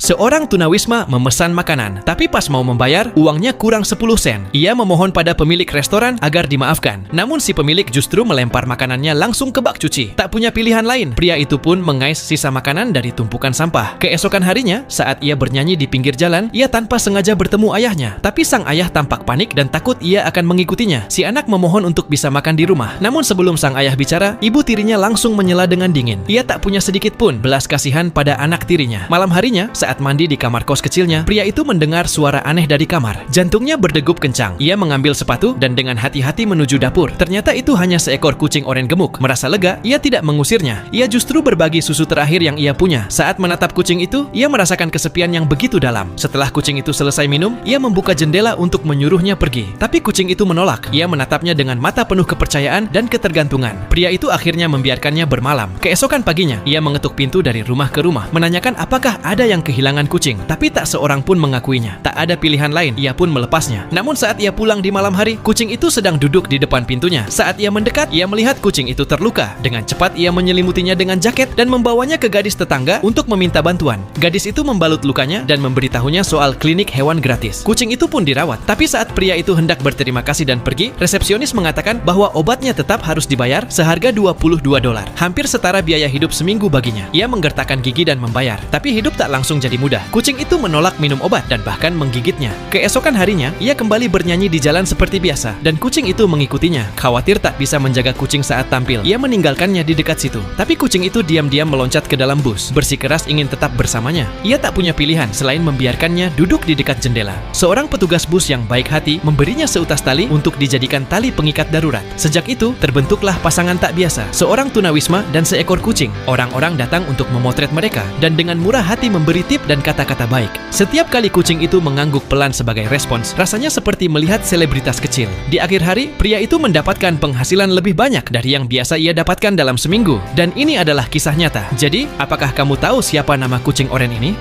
Seorang tunawisma memesan makanan, tapi pas mau membayar, uangnya kurang 10 sen. Ia memohon pada pemilik restoran agar dimaafkan. Namun si pemilik justru melempar makanannya langsung ke bak cuci. Tak punya pilihan lain, pria itu pun mengais sisa makanan dari tumpukan sampah. Keesokan harinya, saat ia bernyanyi di pinggir jalan, ia tanpa sengaja bertemu ayahnya. Tapi sang ayah tampak panik dan takut ia akan mengikutinya. Si anak memohon untuk bisa makan di rumah. Namun sebelum sang ayah bicara, ibu tirinya langsung menyela dengan dingin. Ia tak punya sedikit pun belas kasihan pada anak tirinya. Malam harinya, saat mandi di kamar kos kecilnya, pria itu mendengar suara aneh dari kamar. Jantungnya berdegup kencang. Ia mengambil sepatu dan dengan hati-hati menuju dapur. Ternyata itu hanya seekor kucing oranye gemuk. Merasa lega, ia tidak mengusirnya. Ia justru berbagi susu terakhir yang ia punya. Saat menatap kucing itu, ia merasakan kesepian yang begitu dalam. Setelah kucing itu selesai minum, ia membuka jendela untuk menyuruhnya pergi. Tapi kucing itu menolak. Ia menatapnya dengan mata penuh kepercayaan dan ketergantungan. Pria itu akhirnya membiarkannya bermalam. Keesokan paginya, ia mengetuk pintu dari rumah ke rumah, menanyakan apakah ada yang kehilangan kucing, tapi tak seorang pun mengakuinya. Tak ada pilihan lain, ia pun melepasnya. Namun saat ia pulang di malam hari, kucing itu sedang duduk di depan pintunya. Saat ia mendekat, ia melihat kucing itu terluka. Dengan cepat ia menyelimutinya dengan jaket dan membawanya ke gadis tetangga untuk meminta bantuan. Gadis itu membalut lukanya dan memberitahunya soal klinik hewan gratis. Kucing itu pun dirawat. Tapi saat pria itu hendak berterima kasih dan pergi, resepsionis mengatakan bahwa obatnya tetap harus dibayar seharga $22. Hampir setara biaya hidup seminggu baginya. Ia menggertakkan gigi dan membayar. Tapi hidup tak langsung jadi mudah. Kucing itu menolak minum obat dan bahkan menggigitnya. Keesokan harinya, ia kembali bernyanyi di jalan seperti biasa dan kucing itu mengikutinya. Khawatir tak bisa menjaga kucing saat tampil, ia meninggalkannya di dekat situ. Tapi kucing itu diam-diam meloncat ke dalam bus, bersikeras ingin tetap bersamanya. Ia tak punya pilihan selain membiarkannya duduk di dekat jendela. Seorang petugas bus yang baik hati memberinya seutas tali untuk dijadikan tali pengikat darurat. Sejak itu, terbentuklah pasangan tak biasa, seorang tunawisma dan seekor kucing. Orang-orang datang untuk memotret mereka dan dengan murah hati memberi tip dan kata-kata baik. Setiap kali kucing itu mengangguk pelan sebagai respons, rasanya seperti melihat selebritas kecil. Di akhir hari, pria itu mendapatkan penghasilan lebih banyak dari yang biasa ia dapatkan dalam seminggu. Dan ini adalah kisah nyata. Jadi, apakah kamu tahu siapa nama kucing oranye ini?